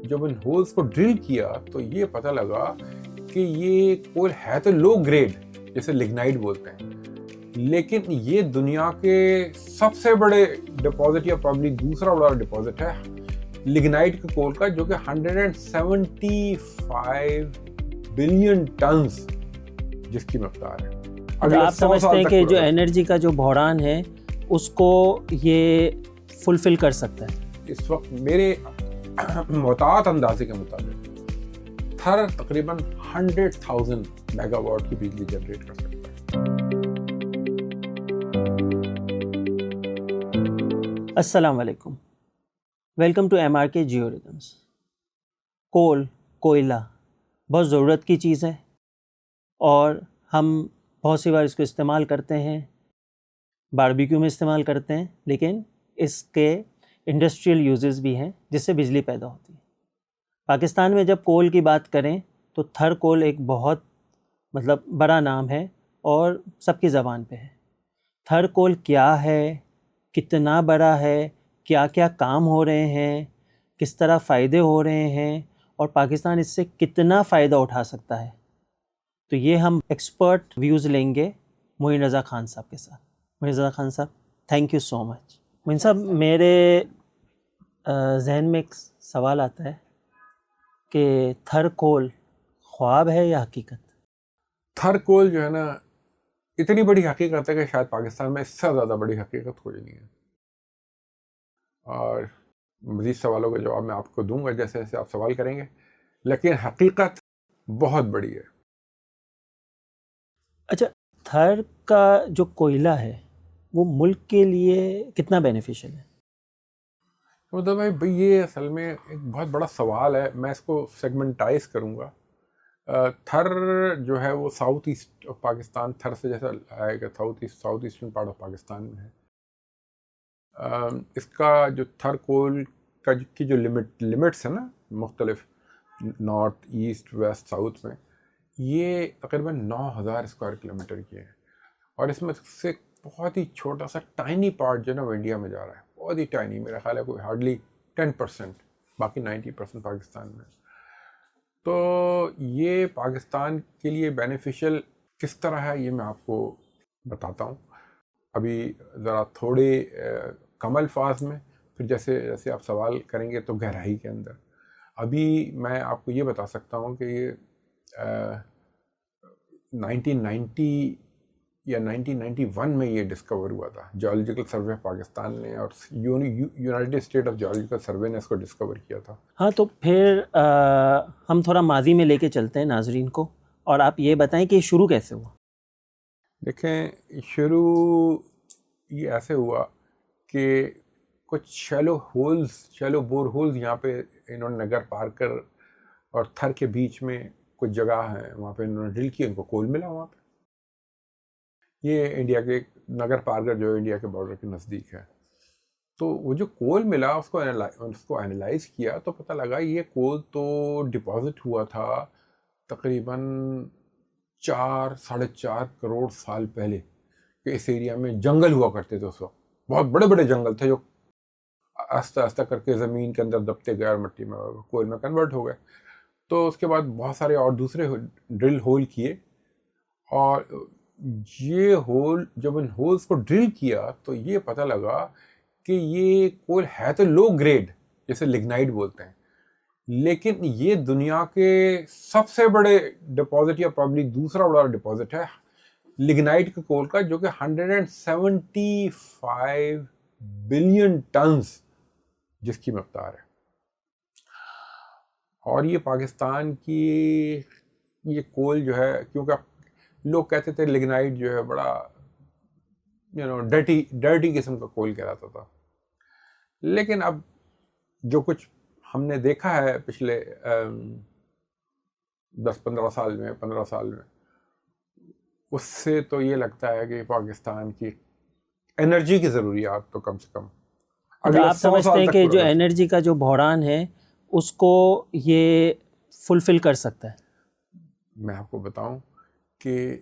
جب ان ہولز کو ڈرل کیا تو یہ پتہ لگا کہ یہ کول ہے تو لو گریڈ جیسے لگنائٹ بولتے ہیں، لیکن یہ دنیا کے سب سے بڑے ڈپازٹ یا پرابلی دوسرا بڑا ڈپازٹ ہے لگنائٹ کے کول کا، جو کہ 175 بلین ٹنز جس کی مقدار ہے۔ آپ سمجھتے ہیں کہ جو انرجی کا جو بحران ہے اس کو یہ فلفل کر سکتا ہے؟ اس وقت میرے محتاط اندازے کے مطابق تھر تقریباً 100,000 میگا واٹ کی بجلی جنریٹ کر سکتا ہے۔ السلام علیکم، welcome to MRK geo rhythms. Coal, کوئلہ بہت ضرورت کی چیز ہے اور ہم بہت سی بار اس کو استعمال کرتے ہیں، باربیکیو میں استعمال کرتے ہیں، لیکن اس کے انڈسٹریل یوزز بھی ہیں جس سے بجلی پیدا ہوتی ہے۔ پاکستان میں جب کول کی بات کریں تو تھر کول ایک بہت بڑا نام ہے اور سب کی زبان پہ ہے۔ تھر کول کیا ہے، کتنا بڑا ہے، کیا کیا کام ہو رہے ہیں، کس طرح فائدے ہو رہے ہیں اور پاکستان اس سے کتنا فائدہ اٹھا سکتا ہے، تو یہ ہم ایکسپرٹ ویوز لیں گے معین رضا خان صاحب کے ساتھ۔ معین رضا خان صاحب، تھینک یو سو مچ۔ معین صاحب، میرے ذہن میں ایک سوال آتا ہے کہ تھر کول خواب ہے یا حقیقت؟ تھر کول جو ہے نا، اتنی بڑی حقیقت ہے کہ شاید پاکستان میں اس سے زیادہ بڑی حقیقت کوئی نہیں ہے، اور مزید سوالوں کا جواب میں آپ کو دوں گا جیسے جیسے آپ سوال کریں گے، لیکن حقیقت بہت بڑی ہے۔ اچھا، تھر کا جو کوئلہ ہے وہ ملک کے لیے کتنا بینیفیشل ہے؟ مطلب بھائی یہ اصل میں ایک بہت بڑا سوال ہے، میں اس کو سیگمنٹائز کروں گا۔ تھر جو ہے وہ south east of Pakistan, Thar سے جیسا آئے گا south eastern part of Pakistan میں ہے۔ اس کا جو تھر کول کی جو لمٹس ہیں نا، مختلف نارتھ ایسٹ ویسٹ ساؤتھ میں، یہ تقریباً 9,000 اسکوائر کلومیٹر کی ہے، اور اس میں سے بہت ہی چھوٹا سا ٹائنی پارٹ جو ہے نا وہ انڈیا میں جا رہا ہے، بہت ہی ٹائنی، میرا خیال ہے کوئی ہارڈلی 10%، باقی 90% پاکستان میں۔ تو یہ پاکستان کے لیے بینیفیشل کس طرح ہے یہ میں آپ کو بتاتا ہوں، ابھی ذرا تھوڑے کم الفاظ میں، پھر جیسے جیسے آپ سوال کریں گے تو گہرائی کے اندر۔ ابھی میں آپ کو یہ بتا سکتا ہوں کہ یہ 1990 یا 1991 میں یہ ڈسکور ہوا تھا، جیولوجیکل سروے آف پاکستان نے اور United state of geological survey نے اس کو ڈسکور کیا تھا۔ ہاں، تو پھر ہم تھوڑا ماضی میں لے کے چلتے ہیں ناظرین کو، اور آپ یہ بتائیں کہ شروع کیسے ہوا؟ دیکھیں، شروع یہ ایسے ہوا کہ کچھ شیلو بور ہولز یہاں پہ انہوں نے نگر پارکر اور تھر کے بیچ میں کچھ جگہ ہیں، وہاں پہ انہوں نے ڈرل کیا، ان کو کول ملا وہاں پہ۔ یہ انڈیا کے نگر پارکر جو انڈیا کے بارڈر کے نزدیک ہے، تو وہ جو کول ملا اس کو اینالائز کیا تو پتہ لگا یہ کول تو ڈپازٹ ہوا تھا تقریباً 4-4.5 کروڑ سال پہلے، کہ اس ایریا میں جنگل ہوا کرتے تھے اس وقت، بہت بڑے بڑے جنگل تھے جو آہستہ آہستہ کر کے زمین کے اندر دبتے گئے اور مٹی میں کول میں کنورٹ ہو گئے۔ تو اس کے بعد بہت سارے اور دوسرے ڈرل ہول کیے، اور یہ ہول جب ان ہولز کو ڈرل کیا تو یہ پتہ لگا کہ یہ کول ہے تو لو گریڈ جیسے لگنائٹ بولتے ہیں، لیکن یہ دنیا کے سب سے بڑے ڈپازٹ یا پرابلی دوسرا بڑا ڈپازٹ ہے لگنائٹ کے کول کا، جو کہ 175 بلین ٹنز جس کی مقدار ہے۔ اور یہ پاکستان کی یہ کول جو ہے، کیونکہ لوگ کہتے تھے لگنائٹ جو ہے بڑا ڈرٹی قسم کا کول کہلاتا تھا، لیکن اب جو کچھ ہم نے دیکھا ہے پچھلے 10-15 سال میں 15 سال میں، اس سے تو یہ لگتا ہے کہ پاکستان کی انرجی کی ضروریات تو کم سے کم آپ سمجھتے ہیں کہ جو انرجی کا جو بحران ہے اس کو یہ فلفل کر سکتا ہے؟ میں آپ کو بتاؤں کہ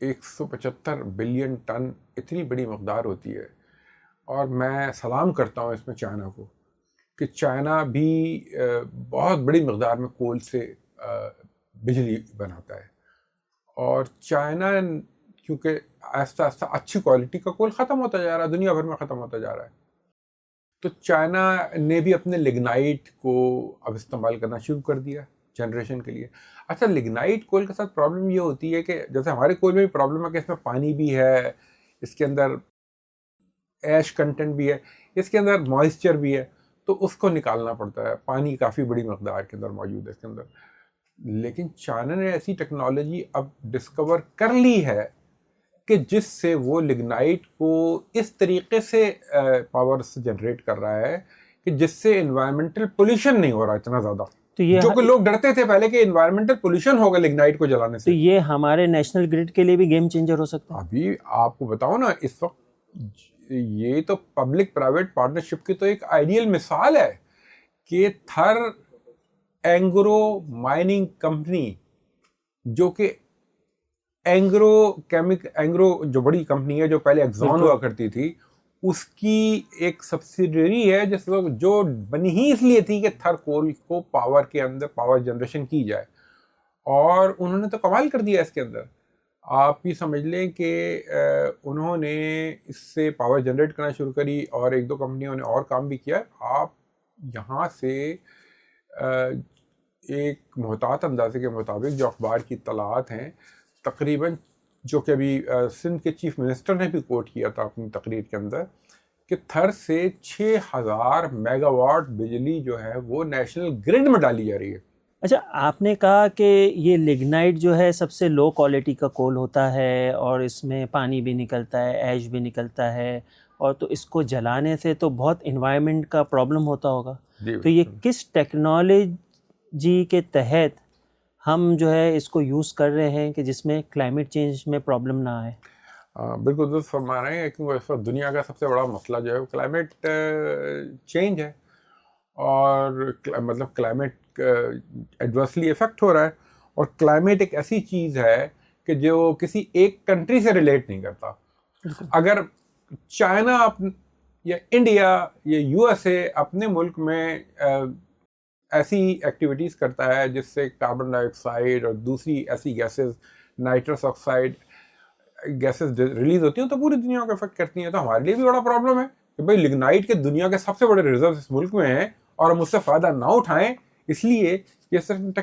175 بلین ٹن اتنی بڑی مقدار ہوتی ہے، اور میں سلام کرتا ہوں اس میں چائنا کو کہ چائنا بھی بہت بڑی مقدار میں کول سے بجلی بناتا ہے، اور چائنا کیونکہ آہستہ آہستہ اچھی کوالٹی کا کول ختم ہوتا جا رہا ہے، دنیا بھر میں ختم ہوتا جا رہا ہے، تو چائنا نے بھی اپنے لگنائٹ کو اب استعمال کرنا شروع کر دیا جنریشن کے لیے. اچھا، لگنائٹ کول کے ساتھ پرابلم یہ ہوتی ہے کہ جیسے ہمارے کول میں بھی پرابلم ہے کہ اس میں پانی بھی ہے، اس کے اندر ایش کنٹینٹ بھی ہے، اس کے اندر موئسچر بھی ہے، تو اس کو نکالنا پڑتا ہے. پانی کافی بڑی مقدار کے اندر موجود ہے اس کے اندر. لیکن چائنا نے ایسی ٹیکنالوجی اب ڈسکور کر لی ہے کہ جس سے وہ لگنائٹ کو اس طریقے سے پاور سے جنریٹ کر رہا ہے کہ جس سے انوائرمنٹل پولیوشن نہیں ہو رہا اتنا زیادہ، جو کہ لوگ ڈرتے تھے پہلے کہ انوائرمنٹل پولیوشن ہوگا لگنائٹ کو جلانے تو سے. یہ ہمارے نیشنل گریڈ کے لیے بھی گیم چینجر ہو سکتا ہے. ابھی آپ کو بتاؤ نا، اس وقت یہ تو پبلک پرائیویٹ پارٹنرشپ کی تو ایک آئیڈیل مثال ہے کہ تھر اینگرو مائننگ کمپنی، جو کہ اینگرو جو بڑی کمپنی ہے جو پہلے ایگزون ہوا کرتی تھی، اس کی ایک سبسیڈری ہے جو بنی ہی اس لیے تھی کہ تھر کول کو پاور کے اندر پاور جنریشن کی جائے، اور انہوں نے تو کمال کر دیا اس کے اندر. آپ یہ سمجھ لیں کہ انہوں نے اس سے پاور جنریٹ کرنا شروع کری، اور ایک دو کمپنیوں نے اور کام بھی کیا. آپ یہاں سے ایک محتاط اندازے کے مطابق جو اخبار کی اطلاعات ہیں، تقریباً جو کہ ابھی سندھ کے چیف منسٹر نے بھی کوٹ کیا تھا اپنی تقریر کے اندر، کہ تھر سے 6000 میگا واٹ بجلی جو ہے وہ نیشنل گرڈ میں ڈالی جا رہی ہے. اچھا، آپ نے کہا کہ یہ لگنائٹ جو ہے سب سے لو کوالٹی کا کول ہوتا ہے، اور اس میں پانی بھی نکلتا ہے، ایش بھی نکلتا ہے، اور تو اس کو جلانے سے تو بہت انوائرمنٹ کا پرابلم ہوتا ہوگا. تو یہ کس ٹیکنالوجی کے تحت ہم جو ہے اس کو یوز کر رہے ہیں کہ جس میں کلائمیٹ چینج میں پرابلم نہ آئے؟ بالکل درست فرما رہے ہیں، کیونکہ اس وقت دنیا کا سب سے بڑا مسئلہ جو ہے وہ کلائمیٹ چینج ہے، اور مطلب کلائمیٹ ایڈورسلی افیکٹ ہو رہا ہے. اور کلائمیٹ ایک ایسی چیز ہے کہ جو کسی ایک کنٹری سے ریلیٹ نہیں کرتا. اگر چائنا یا انڈیا یا یو ایس اے اپنے ملک میں ایسی ایکٹیویٹیز کرتا ہے جس سے کاربن ڈائی آکسائڈ اور دوسری ایسی gases, nitrous oxide gases release ہوتی ہیں، تو پوری دنیا کو افیکٹ کرتی ہیں. تو ہمارے لیے بھی بڑا پرابلم ہے کہ بھائی لگنائٹ کے دنیا کے سب سے بڑے ریزرو اس ملک میں ہیں، اور ہم اس سے فائدہ نہ اٹھائیں اس لیے کہ صرف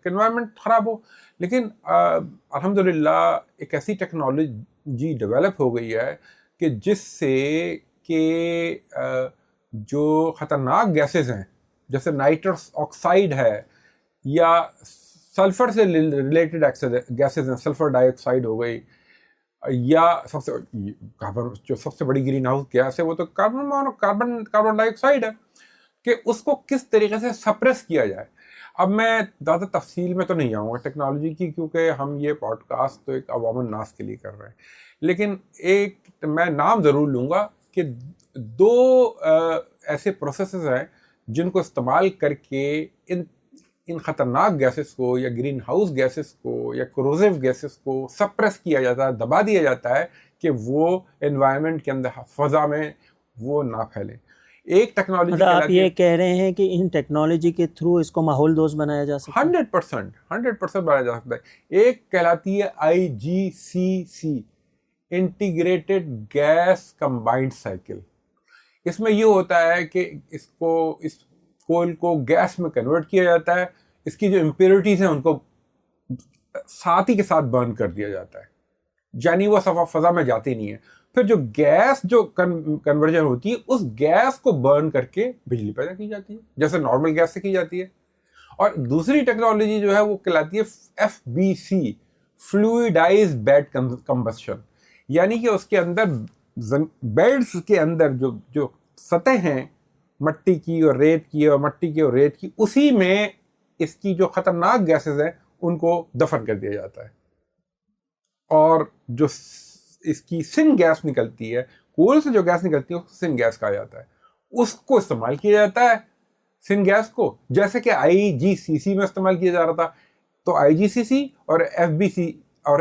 انوائرمنٹ خراب ہو. لیکن الحمدللہ ایک ایسی ٹیکنالوجی ڈیولپ ہو گئی ہے کہ جس سے کہ جو خطرناک گیسز ہیں جیسے نائٹرس آکسائڈ ہے یا سلفر سے ریلیٹڈ گیسز ہیں، سلفر ڈائی آکسائڈ ہو گئی، یا جو سب سے بڑی گرین ہاؤس گیس ہے وہ تو کاربن ڈائی آکسائڈ ہے، کہ اس کو کس طریقے سے سپریس کیا جائے. اب میں زیادہ تفصیل میں تو نہیں آؤں گا ٹیکنالوجی کی، کیونکہ ہم یہ پوڈ کاسٹ تو ایک عوام الناس کے لیے کر رہے ہیں. لیکن ایک میں نام ضرور لوں گا کہ 2 ایسے پروسیسز ہیں جن کو استعمال کر کے ان خطرناک گیسز کو یا گرین ہاؤس گیسز کو یا کروزیو گیسز کو سپریس کیا جاتا ہے، دبا دیا جاتا ہے کہ وہ انوائرمنٹ کے اندر فضا میں وہ نہ پھیلیں. ایک ٹیکنالوجی آپ یہ کہہ رہے ہیں کہ ان ٹیکنالوجی کے تھرو اس کو ماحول دوست بنایا جا سکتا ہے؟ 100% بنایا جا سکتا ہے. ایک کہلاتی ہے IGCC، integrated gas combined cycle. اس میں یہ ہوتا ہے کہ اس کول کو گیس میں کنورٹ کیا جاتا ہے، اس کی جو امپیورٹیز ہیں ان کو ساتھ ہی کے ساتھ برن کر دیا جاتا ہے، یعنی وہ فضا میں جاتی نہیں ہے. پھر جو گیس جو کنورژن ہوتی ہے اس گیس کو برن کر کے بجلی پیدا کی جاتی ہے، جیسے نارمل گیس سے کی جاتی ہے. اور دوسری ٹیکنالوجی جو ہے وہ کہلاتی ہے FBC، فلوئڈائز بیڈ کمبسشن، یعنی کہ اس کے اندر بیڈز کے اندر جو سطح ہیں مٹی کی اور ریت کی اور مٹی کی اور ریت کی، اسی میں اس کی جو خطرناک گیسز ہیں ان کو دفن کر دیا جاتا ہے. اور جو اس کی سن گیس نکلتی ہے، کول سے جو گیس نکلتی ہے اس کو سن گیس کہا جاتا ہے، اس کو استعمال کیا جاتا ہے سن گیس کو، جیسے کہ IGCC میں استعمال کیا جا رہا تھا. تو IGCC اور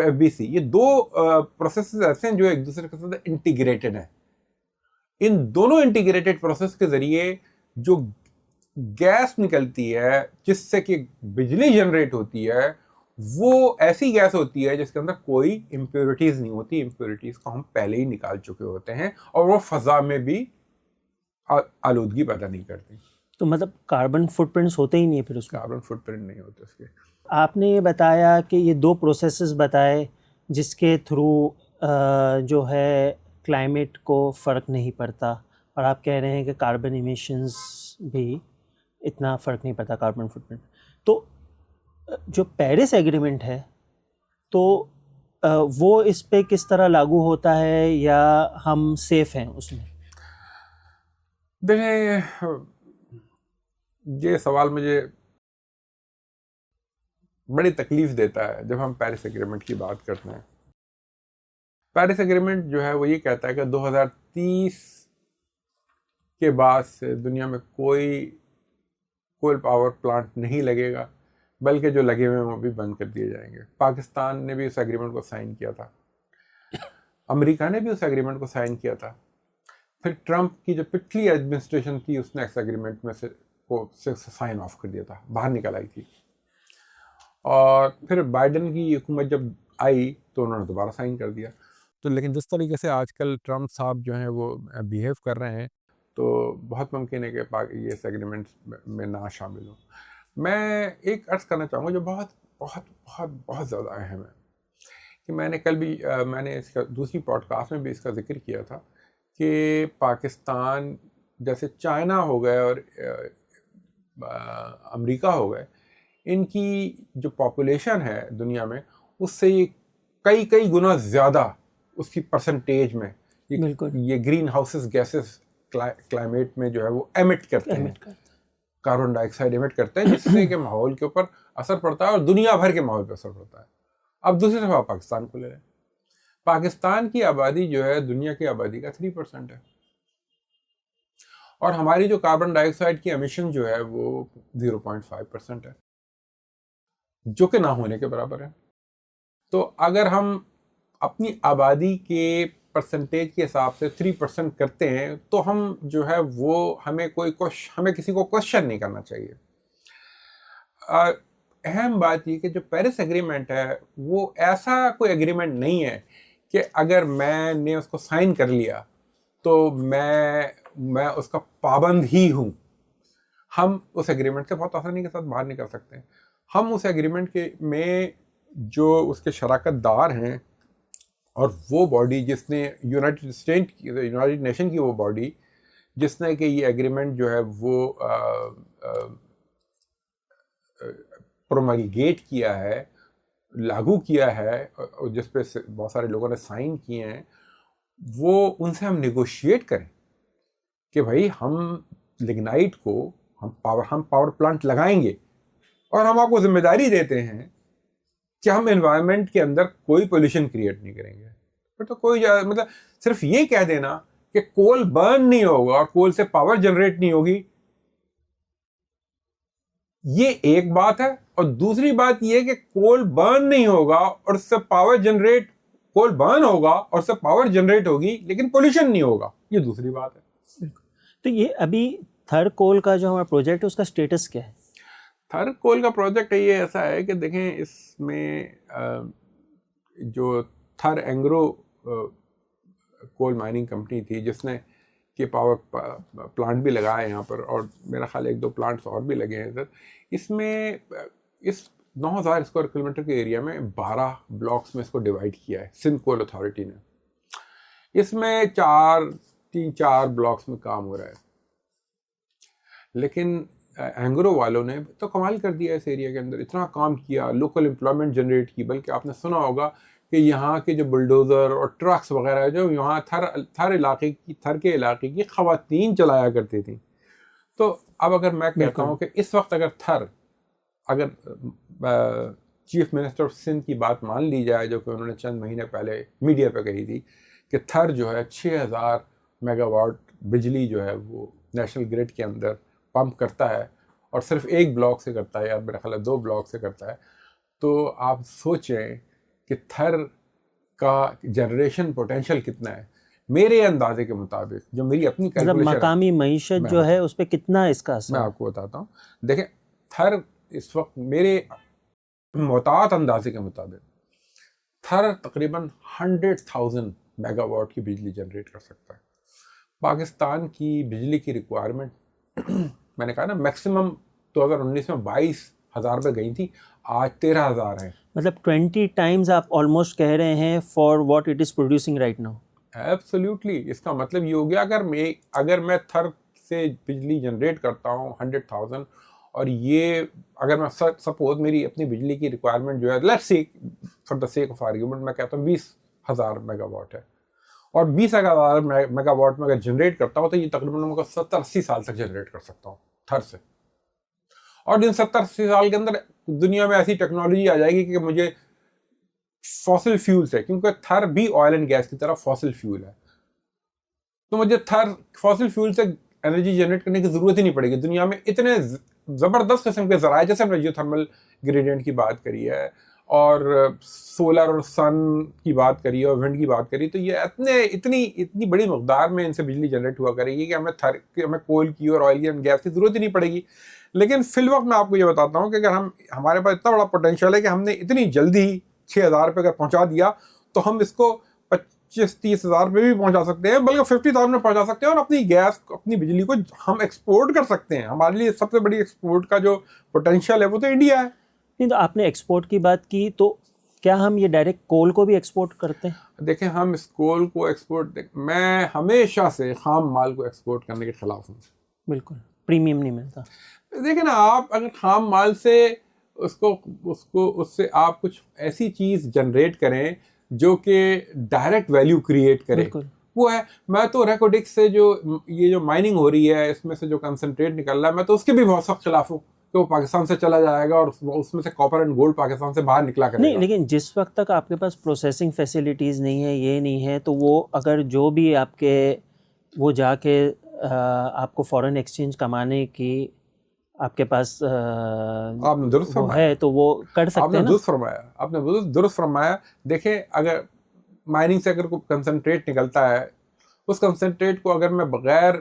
FBC یہ 2 پروسیسز ایسے ہیں جو ایک دوسرے کے ساتھ انٹیگریٹڈ ہیں. ان دونوں انٹیگریٹڈ پروسیس کے ذریعے جو گیس نکلتی ہے جس سے کہ بجلی جنریٹ ہوتی ہے وہ ایسی گیس ہوتی ہے جس کے اندر کوئی امپیورٹیز نہیں ہوتی. امپیورٹیز کو ہم پہلے ہی نکال چکے ہوتے ہیں اور وہ فضا میں بھی آلودگی پیدا نہیں کرتی. تو مطلب کاربن فٹ پرنٹس ہوتے ہی نہیں ہے پھر اس میں. کاربن فٹ پرنٹ نہیں ہوتے اس کے. آپ نے یہ بتایا کہ یہ 2 پروسیسز بتائے جس کے تھرو جو ہے کلائمیٹ کو فرق نہیں پڑتا، اور آپ کہہ رہے ہیں کہ کاربن ایمیشنز بھی اتنا فرق نہیں پڑتا کاربن فٹ پرنٹ. تو جو پیرس ایگریمنٹ ہے تو وہ اس پہ کس طرح لاگو ہوتا ہے یا ہم سیف ہیں اس میں؟ دیکھیں یہ سوال مجھے بڑی تکلیف دیتا ہے جب ہم پیرس ایگریمنٹ کی بات کرتے ہیں. پیرس ایگریمنٹ جو ہے وہ یہ کہتا ہے کہ 2030 کے بعد سے دنیا میں کوئی پاور پلانٹ نہیں لگے گا، بلکہ جو لگے ہوئے ہیں وہ بھی بند کر دیے جائیں گے. پاکستان نے بھی اس ایگریمنٹ کو سائن کیا تھا، امریکہ نے بھی اس ایگریمنٹ کو سائن کیا تھا. پھر ٹرمپ کی جو پچھلی ایڈمنسٹریشن تھی اس نے اس ایگریمنٹ میں سے کو سائن آف کر دیا تھا، باہر نکل آئی تھی. اور پھر بائیڈن کی حکومت جب آئی تو انہوں نے دوبارہ سائن کر دیا. تو لیکن جس طریقے سے آج کل ٹرمپ صاحب جو ہیں وہ بیہیو کر رہے ہیں تو بہت ممکن ہے کہ یہ اس ایگریمنٹ میں نہ شامل ہوں. میں ایک عرض کرنا چاہوں گا جو بہت بہت بہت بہت زیادہ اہم ہے کہ میں نے کل بھی میں نے اس کا دوسری پوڈ کاسٹ میں بھی اس کا ذکر کیا تھا کہ پاکستان جیسے چائنا ہو گئے اور امریکہ ہو گئے، ان کی جو پاپولیشن ہے دنیا میں اس سے یہ کئی گنا زیادہ اس کی پرسنٹیج میں یہ گرین ہاؤسز گیسز کلائمیٹ میں جو ہے وہ ایمٹ کرتے ہیں، کاربن ڈائی آکسائڈ ایمٹ کرتے ہیں، جس سے کہ ماحول کے اوپر اثر پڑتا ہے اور دنیا بھر کے ماحول پہ اثر پڑتا ہے. اب دوسری دفعہ پاکستان کو لے لیں. پاکستان کی آبادی جو ہے دنیا کی آبادی کا 3% ہے اور ہماری جو کاربن ڈائی آکسائڈ کی ایمیشن جو ہے وہ 0.5% ہے، جو کہ نہ ہونے کے برابر ہے. تو اگر ہم اپنی آبادی کے پرسنٹیج کے حساب سے 3% کرتے ہیں تو ہم جو ہے وہ ہمیں کسی کو کوشچن نہیں کرنا چاہیے. اہم بات یہ کہ جو پیرس ایگریمنٹ ہے وہ ایسا کوئی ایگریمنٹ نہیں ہے کہ اگر میں نے اس کو سائن کر لیا تو میں اس کا پابند ہی ہوں. ہم اس ایگریمنٹ سے بہت آسانی کے ساتھ باہر نکل سکتے ہیں. ہم اس ایگریمنٹ میں جو اس کے شراکت دار ہیں اور وہ باڈی جس نے یونائٹڈ نیشن کی وہ باڈی جس نے کہ یہ ایگریمنٹ جو ہے وہ پروملگیٹ کیا ہے، لاگو کیا ہے، جس پہ بہت سارے لوگوں نے سائن کیے ہیں، وہ ان سے ہم نیگوشیٹ کریں کہ بھائی ہم لگنائٹ کو ہم پاور پلانٹ لگائیں گے اور ہم آپ کو ذمہ داری دیتے ہیں کہ ہم انوائرمنٹ کے اندر کوئی پولیوشن کریٹ نہیں کریں گے. پھر تو کوئی مطلب صرف یہ کہہ دینا کہ کول برن نہیں ہوگا اور کول سے پاور جنریٹ نہیں ہوگی، یہ ایک بات ہے. اور دوسری بات یہ کہ کول برن نہیں ہوگا اور اس سے کول برن ہوگا اور اس سے پاور جنریٹ ہوگی لیکن پولیوشن نہیں ہوگا، یہ دوسری بات ہے. تو یہ ابھی تھر کول کا جو ہمارا پروجیکٹ ہے اس کا سٹیٹس کیا ہے؟ تھر کول کا پروجیکٹ یہ ایسا ہے کہ دیکھیں اس میں جو تھر اینگرو کول مائننگ کمپنی تھی جس نے کہ پاور پلانٹ بھی لگایا یہاں پر، اور میرا خیال 1-2 پلانٹس اور بھی لگے ہیں ادھر. اس میں اس 9000 اسکوائر کلومیٹر کے ایریا میں 12 بلاکس میں اس کو ڈیوائڈ کیا ہے سندھ کول اتھارٹی نے. اس میں 3-4 بلاکس میں کام ہو رہا ہے، لیکن اینگرو والوں نے تو کمال کر دیا اس ایریا کے اندر، اتنا کام کیا، لوکل امپلائمنٹ جنریٹ کی. بلکہ آپ نے سنا ہوگا کہ یہاں کے جو بلڈوزر اور ٹرکس وغیرہ جو یہاں تھر کے علاقے کی خواتین چلایا کرتی تھیں. تو اب اگر میں کہتا ہوں کہ اس وقت اگر چیف منسٹر آف سندھ کی بات مان لی جائے، جو کہ انہوں نے چند مہینے پہلے میڈیا پہ کہی تھی کہ تھر جو ہے 6000 میگا واٹ بجلی جو ہے وہ نیشنل گریڈ کے اندر پمپ کرتا ہے اور صرف ایک بلاک سے کرتا ہے، یا میرا خیال ہے 2 بلاک سے کرتا ہے. تو آپ سوچیں کہ تھر کا جنریشن پوٹینشیل کتنا ہے. میرے اندازے کے مطابق جو میری اپنی مطلب کیلکولیشن مقامی معیشت جو ہے اس پہ کتنا اس کا اثر میں ہے؟ آپ کو بتاتا ہوں. دیکھیں تھر اس وقت میرے محتاط اندازے کے مطابق تھر تقریباً 100,000 میگا واٹ کی بجلی جنریٹ کر سکتا ہے. پاکستان کی بجلی کی ریکوائرمنٹ میں نے کہا نا میکسیمم 2019 میں 22,000 پہ گئی تھی, آج 13,000 ہیں. مطلب 20 ٹائمز آپ آلموسٹ کہہ رہے ہیں for what it is producing right now. Absolutely. اس کا مطلب یہ ہو گیا اگر میں تھر سے بجلی جنریٹ کرتا ہوں 100,000, اور یہ اگر میں سپوز میری اپنی بجلی کی ریکوائرمنٹ جو ہے let's see for the sake of argument میں کہتا ہوں 20,000 میگا واٹ ہے, اور 20,000 میگا واٹ میں اگر جنریٹ کرتا ہوں تو یہ تقریباً میں 70-80 سال تک جنریٹ کر سکتا ہوں تھر سے. اور ان 70-80 سال کے اندر دنیا میں ایسی ٹیکنالوجی آ جائے گی کہ مجھے فاسل فیول سے, کیونکہ تھر بھی آئل اینڈ گیس کی طرح فاسل فیول ہے, تو مجھے فاسل فیول سے انرجی جنریٹ کرنے کی ضرورت ہی نہیں پڑے گی. دنیا میں اتنے زبردست قسم کے ذرائع, جیسے ہم نے جیو تھرمل گریڈینٹ کی بات کری ہے, اور سولر اور سن کی بات کری ہے, اور ونڈ کی بات کری, تو یہ اتنی بڑی مقدار میں ان سے بجلی جنریٹ ہوا کرے گی کہ ہمیں کول کی اور آئل اینڈ گیس کی ضرورت ہی نہیں پڑے گی. لیکن فی الوقت میں آپ کو یہ بتاتا ہوں کہ اگر ہمارے پاس اتنا بڑا پوٹینشیل ہے کہ ہم نے اتنی جلدی 6,000 پہ اگر پہنچا دیا تو ہم اس کو 25-30 ہزار پہ بھی پہنچا سکتے ہیں, بلکہ 50,000 میں پہنچا سکتے ہیں, اور اپنی گیس اپنی بجلی کو ہم ایکسپورٹ کر سکتے ہیں. ہمارے لیے سب سے بڑی ایکسپورٹ کا جو پوٹینشیل ہے وہ تو انڈیا ہے. نہیں تو آپ نے ایکسپورٹ کی بات کی, تو کیا ہم یہ ڈائریکٹ کول کو بھی ایکسپورٹ کرتے ہیں؟ دیکھیں ہم اس کول کو ایکسپورٹ, میں ہمیشہ سے خام مال کو ایکسپورٹ کرنے کے خلاف ہوں. بالکل پریمیم نہیں ملتا. دیکھیں نا, آپ اگر خام مال سے اس سے آپ کچھ ایسی چیز جنریٹ کریں جو کہ ڈائریکٹ ویلیو کریٹ کرے, وہ ہے. میں تو ریکوڈکس سے یہ جو مائننگ ہو رہی ہے اس میں سے جو کنسنٹریٹ نکل رہا ہے, میں تو اس کے بھی بہت سخت خلاف ہوں کہ وہ پاکستان سے چلا جائے گا اور اس میں سے کاپر اینڈ گولڈ پاکستان سے باہر نکلا کرے گا. نہیں, لیکن جس وقت تک آپ کے پاس پروسیسنگ فیسلٹیز نہیں ہے, یہ نہیں ہے, تو وہ اگر جو بھی آپ کے وہ جا کے آپ کو فارن ایکسچینج کمانے کی آپ کے پاس آپ نے درست فرمایا ہے تو وہ کر سکتے ہیں. آپ نے درست فرمایا. دیکھیں اگر مائننگ سے اگر کوئی کنسنٹریٹ نکلتا ہے, اس کنسنٹریٹ کو اگر میں بغیر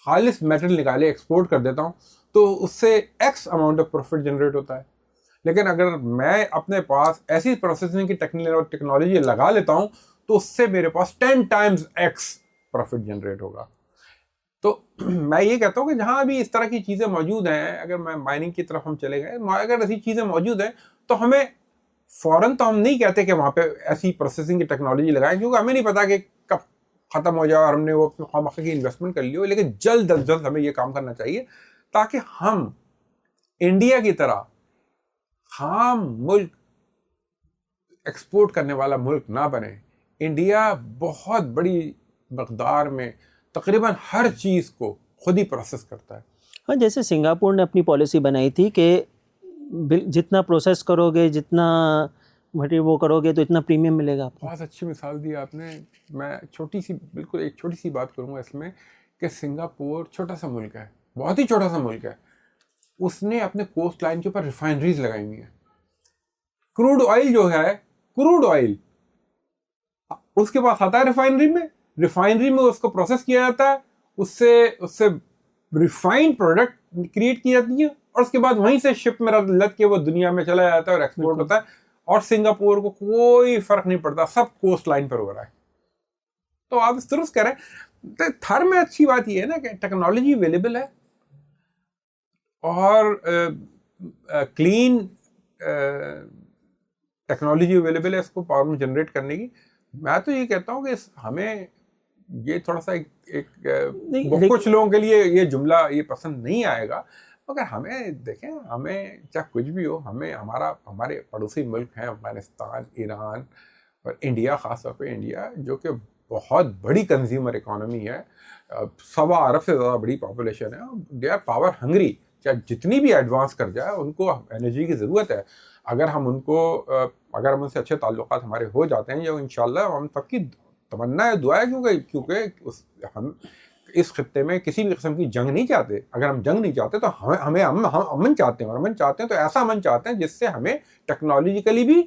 خالص میٹل نکالے ایکسپورٹ کر دیتا ہوں تو اس سے x amount of profit generate ہوتا ہے. لیکن اگر میں اپنے پاس ایسی پروسیسنگ کی ٹیکنالوجی لگا لیتا ہوں تو اس سے میرے پاس 10 ٹائمز ایکس پروفٹ جنریٹ ہوگا. تو میں یہ کہتا ہوں کہ جہاں بھی اس طرح کی چیزیں موجود ہیں, اگر میں مائننگ کی طرف ہم چلے گئے, اگر ایسی چیزیں موجود ہیں تو ہمیں فوراً تو ہم نہیں کہتے کہ وہاں پہ ایسی پروسیسنگ کی ٹیکنالوجی لگائیں, کیونکہ ہمیں نہیں پتا کہ کب ختم ہو جائے اور ہم نے وہ خواہ کی انویسٹمنٹ کر لی ہو. لیکن جلد از جلد ہمیں یہ کام کرنا چاہیے تاکہ ہم انڈیا کی طرح خام ملک ایکسپورٹ کرنے والا ملک نہ بنے. انڈیا بہت بڑی مقدار میں تقریباً ہر چیز کو خود ہی پروسیس کرتا ہے. ہاں, جیسے سنگاپور نے اپنی پالیسی بنائی تھی کہ جتنا پروسیس کرو گے, جتنا مٹیریل وہ کرو گے تو اتنا پریمیم ملے گا. بہت اچھی مثال دی آپ نے. میں بالکل ایک چھوٹی سی بات کروں گا اس میں کہ سنگاپور چھوٹا سا ملک ہے, بہت ہی چھوٹا سا ملک ہے. اس نے اپنے کوسٹ لائن کے اوپر ریفائنریز لگائی ہوئی ہیں. کروڈ آئل جو ہے, کروڈ آئل اس کے پاس آتا ہے ریفائنری میں اس کو پروسیس کیا جاتا ہے, اس سے ریفائنڈ پروڈکٹ کریٹ کی جاتی ہے, اور اس کے بعد وہیں سے شپ میں لد کے وہ دنیا میں چلا جاتا ہے اور ایکسپورٹ ہوتا ہے. اور سنگاپور کو کوئی فرق نہیں پڑتا, سب کوسٹ لائن پر ہو رہا ہے. تو آپ اس درست کہہ رہے ہیں. تھر میں اچھی بات یہ ہے نا کہ ٹیکنالوجی اویلیبل ہے اور کلین ٹیکنالوجی اویلیبل ہے اس کو پاور جنریٹ کرنے کی. میں تو یہ کہتا ہوں کہ ہمیں یہ تھوڑا سا کچھ لوگوں کے لیے یہ جملہ یہ پسند نہیں آئے گا, مگر ہمیں دیکھیں, ہمیں چاہے کچھ بھی ہو, ہمیں ہمارے پڑوسی ملک ہیں افغانستان, ایران اور انڈیا, خاص طور پہ انڈیا جو کہ بہت بڑی کنزیومر اکانومی ہے, 1.25 ارب سے زیادہ بڑی پاپولیشن ہے. They are power hungry. چاہے جتنی بھی ایڈوانس کر جائے ان کو انرجی کی ضرورت ہے. اگر ہم ان سے اچھے تعلقات ہمارے ہو جاتے ہیں, جو انشاءاللہ ہم سب کی تمنا ہے, دعا ہے, کیونکہ ہم اس خطے میں کسی بھی قسم کی جنگ نہیں چاہتے. اگر ہم جنگ نہیں چاہتے تو ہم امن چاہتے ہیں, اور امن چاہتے ہیں تو ایسا امن چاہتے ہیں جس سے ہمیں ٹیکنالوجیکلی بھی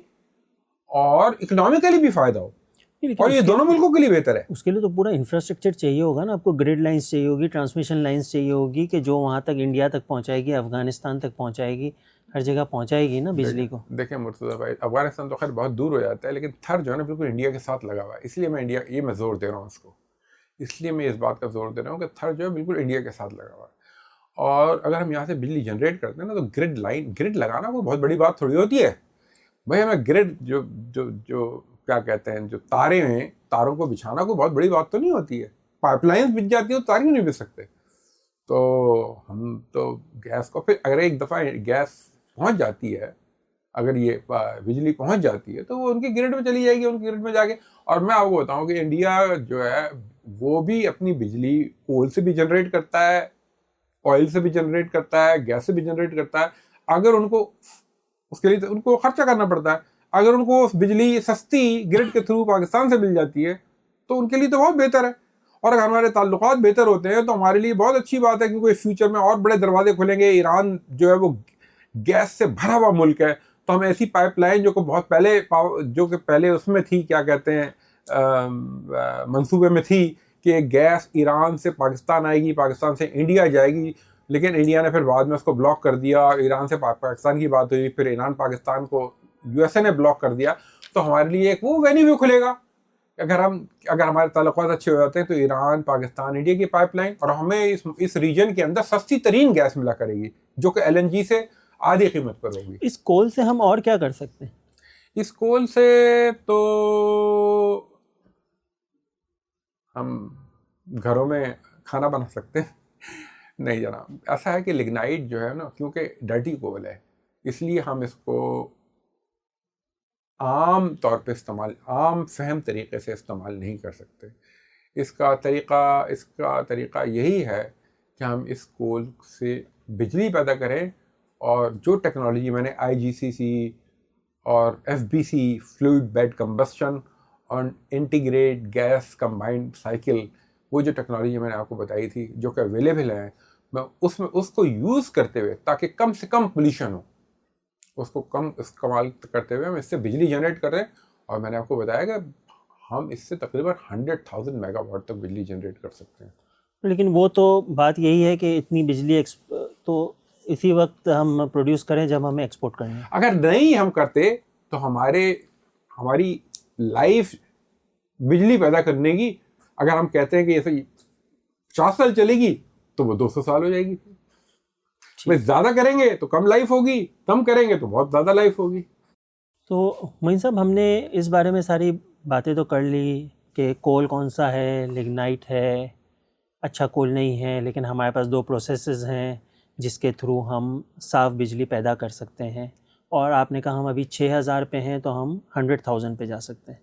اور اکنامکلی بھی فائدہ ہو. لیکن اور یہ دونوں ملکوں کے لیے بہتر ہے. اس کے لیے تو پورا انفراسٹرکچر چاہیے ہوگا نا آپ کو, گریڈ لائنس چاہیے ہوگی, ٹرانسمیشن لائنس چاہیے ہوگی کہ جو وہاں تک انڈیا تک پہنچائے گی, افغانستان تک پہنچائے گی, ہر جگہ پہنچائے گی نا بجلی کو. دیکھیں مرتضیٰ بھائی, افغانستان تو خیر بہت دور ہو جاتا ہے, لیکن تھر جو ہے نا بالکل انڈیا کے ساتھ لگا ہوا ہے. اس لیے میں زور دے رہا ہوں اس کو, اس لیے میں اس بات کا زور دے رہا ہوں کہ تھر جو ہے بالکل انڈیا کے ساتھ لگا ہوا ہے. اور اگر ہم یہاں سے بجلی جنریٹ کرتے ہیں نا, تو گرڈ لگانا کوئی بہت بڑی بات تھوڑی ہوتی ہے بھائی. ہمیں گرڈ جو کیا کہتے ہیں, جو تاریں ہیں, تاروں کو بچھانا کوئی بہت بڑی بات تو نہیں ہوتی ہے. پائپ لائنس بچ جاتی ہیں تو تار کیوں نہیں بچ سکتے؟ تو ہم تو گیس کو, پھر اگر ایک دفعہ گیس پہنچ جاتی ہے, اگر یہ بجلی پہنچ جاتی ہے, تو وہ ان کی گرڈ میں چلی جائے گی, ان کی گرڈ میں جا کے. اور میں آپ کو بتاؤں کہ انڈیا جو ہے وہ بھی اپنی بجلی کول سے بھی جنریٹ کرتا ہے, آئل سے بھی جنریٹ کرتا ہے, گیس سے بھی جنریٹ کرتا ہے. اگر ان کو اس کے لیے ان کو خرچہ کرنا پڑتا ہے, اگر ان کو بجلی سستی گرڈ کے تھرو پاکستان سے مل جاتی ہے تو ان کے لیے تو بہت بہتر ہے. اور اگر ہمارے تعلقات بہتر ہوتے ہیں تو ہمارے لیے بہت اچھی بات ہے, کیونکہ فیوچر میں اور بڑے دروازے کھلیں گے. ایران جو ہے وہ گیس سے بھرا ہوا ملک ہے, تو ہمیں ایسی پائپ لائن جو کہ بہت پہلے جو کہ پہلے اس میں تھی, کیا کہتے ہیں, منصوبے میں تھی کہ گیس ایران سے پاکستان آئے گی, پاکستان سے انڈیا جائے گی, لیکن انڈیا نے پھر بعد میں اس کو بلاک کر دیا. ایران سے پاکستان کی بات ہوئی, پھر ایران پاکستان کو یو ایس اے نے بلاک کر دیا. تو ہمارے لیے ایک وہ وینیو بھی کھلے گا اگر ہمارے تعلقات اچھے ہو جاتے ہیں, تو ایران, پاکستان, انڈیا کی پائپ لائن, اور ہمیں اس ریجن کے اندر سستی ترین گیس ملا کرے گی, جو کہ ایل این جی سے آدھی قیمت پر ہوگی. اس کول سے ہم اور کیا کر سکتے ہیں؟ اس کول سے تو ہم گھروں میں کھانا بنا سکتے ہیں. نہیں جناب, ایسا ہے کہ لگنائٹ جو ہے نا, کیونکہ ڈرٹی کول ہے, اس لیے ہم اس کو عام طور پہ عام فہم طریقے سے استعمال نہیں کر سکتے. اس کا طریقہ یہی ہے کہ ہم اس کول سے بجلی پیدا کریں, اور جو ٹیکنالوجی میں نے IGCC اور FBC فلوئڈ بیڈ کمبسشن اور انٹیگریٹ گیس کمبائنڈ سائیکل, وہ جو ٹیکنالوجی میں نے آپ کو بتائی تھی جو کہ اویلیبل ہے, میں اس کو یوز کرتے ہوئے, تاکہ کم سے کم پولیوشن ہو, اس کو کم استعمال کرتے ہوئے ہم اس سے بجلی جنریٹ کر رہے ہیں. اور میں نے آپ کو بتایا کہ ہم اس سے تقریباً 100,000 میگا واٹ تک بجلی جنریٹ کر سکتے ہیں. لیکن وہ تو بات یہی ہے کہ اتنی بجلی تو اسی وقت ہم پروڈیوس کریں جب ہمیں ایکسپورٹ کرنی ہے. اگر نہیں ہم کرتے تو ہماری لائف بجلی پیدا کرنے کی, اگر ہم کہتے ہیں کہ ایسے 50 سال چلے گی تو وہ 200 سال ہو جائے گی. میں زیادہ کریں گے تو کم لائف ہوگی, کم کریں گے تو بہت زیادہ لائف ہوگی. تو معین صاحب, ہم نے اس بارے میں ساری باتیں تو کر لی کہ کول کون سا ہے, لگنائٹ ہے, اچھا کول نہیں ہے, لیکن ہمارے پاس 2 پروسیسز ہیں جس کے تھرو ہم صاف بجلی پیدا کر سکتے ہیں. اور آپ نے کہا ہم ابھی 6,000 پہ ہیں تو ہم 100,000 پہ جا سکتے ہیں.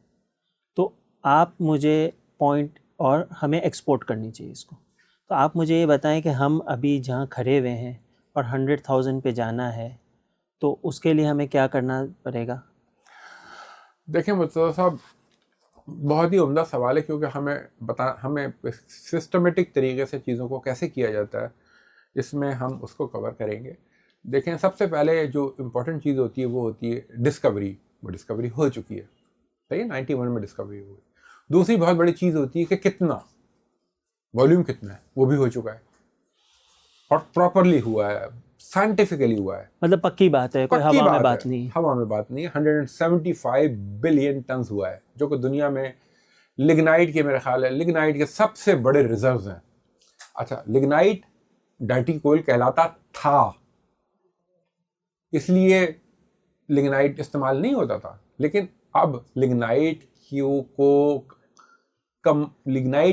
تو آپ مجھے پوائنٹ, اور ہمیں ایکسپورٹ کرنی چاہیے اس کو, تو آپ مجھے یہ بتائیں کہ ہم ابھی جہاں کھڑے ہوئے ہیں اور 100,000 پہ جانا ہے, تو اس کے لیے ہمیں کیا کرنا پڑے گا؟ دیکھیں مرتضیٰ صاحب, بہت ہی عمدہ سوال ہے, کیونکہ ہمیں سسٹمیٹک طریقے سے چیزوں کو کیسے کیا جاتا ہے, اس میں ہم اس کو کور کریں گے. دیکھیں, سب سے پہلے جو امپورٹنٹ چیز ہوتی ہے وہ ہوتی ہے ڈسکوری. وہ ڈسکوری ہو چکی ہے, صحیح, 91 میں ڈسکوری ہوئی. دوسری بہت بڑی چیز ہوتی ہے کہ کتنا والیوم کتنا ہے, وہ بھی ہو چکا ہے, اور پراپرلی ہوا ہے, سائنٹیفکلی ہوا ہے, مطلب پکی بات ہے, کوئی ہوا میں بات نہیں. ہوا میں بات نہیں ہے. 175 بلین ٹنز ہوا ہے, جو کہ دنیا میں لگنائٹ کے, میرے خیال ہے لگنائٹ کے سب سے بڑے ریزروز ہیں. اچھا, لگنائٹ ڈرٹی کول کہلاتا تھا, اس لیے لگنائٹ استعمال نہیں ہوتا تھا. لیکن اب لگنائٹ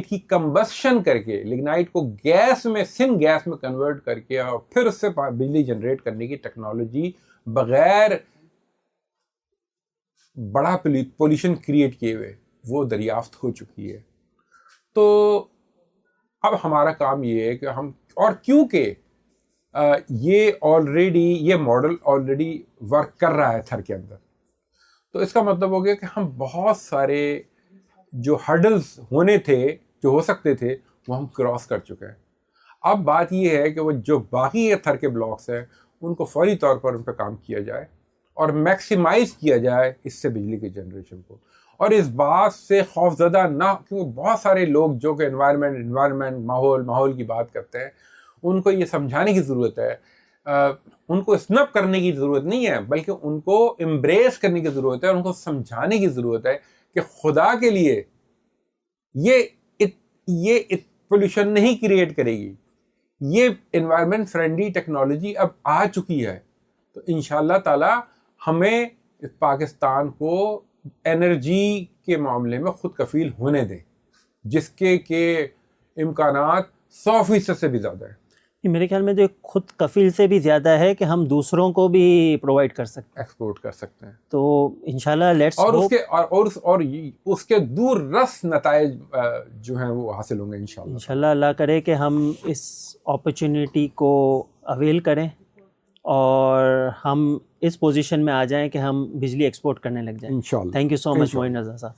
کی کمبسشن کر کے, لگنائٹ کو گیس میں, سن گیس میں کنورٹ کر کے, اور پھر اس سے بجلی جنریٹ کرنے کی ٹیکنالوجی بغیر بڑا پولیوشن کریٹ کیے ہوئے وہ دریافت ہو چکی ہے. تو اب ہمارا کام یہ ہے کہ ہم, اور کیونکہ یہ ماڈل آلریڈی ورک کر رہا ہے تھر کے اندر, تو اس کا مطلب ہو گیا کہ ہم بہت سارے جو ہرڈلز ہونے تھے, جو ہو سکتے تھے, وہ ہم کراس کر چکے ہیں. اب بات یہ ہے کہ وہ جو باقی تھر کے بلاکس ہیں ان کو فوری طور پر ان پہ کام کیا جائے اور میکسیمائز کیا جائے اس سے بجلی کی جنریشن کو. اور اس بات سے خوف زدہ نہ، کیونکہ بہت سارے لوگ جو کہ انوائرمنٹ ماحول کی بات کرتے ہیں، ان کو یہ سمجھانے کی ضرورت ہے، ان کو اسنپ کرنے کی ضرورت نہیں ہے، بلکہ ان کو امبریس کرنے کی ضرورت ہے، ان کو سمجھانے کی ضرورت ہے کہ خدا کے لیے یہ پولوشن نہیں کریٹ کرے گی، یہ انوائرمنٹ فرینڈلی ٹیکنالوجی اب آ چکی ہے. تو انشاءاللہ تعالی ہمیں پاکستان کو انرجی کے معاملے میں خود کفیل ہونے دیں، جس کے امکانات 100% سے بھی زیادہ ہیں. میرے خیال میں جو خود کفیل سے بھی زیادہ ہے کہ ہم دوسروں کو بھی پرووائڈ کر سکتے ہیں، ایکسپورٹ کر سکتے ہیں، تو انشاءاللہ لیٹس اور ہوپ اس کے دور رس نتائج جو ہیں وہ حاصل ہوں گے انشاءاللہ. انشاءاللہ اللہ کرے کہ ہم اس اپرچونیٹی کو اویل کریں اور ہم اس پوزیشن میں آ جائیں کہ ہم بجلی ایکسپورٹ کرنے لگ جائیں. انشاءاللہ. تھینک یو سو مچ معین رضا صاحب.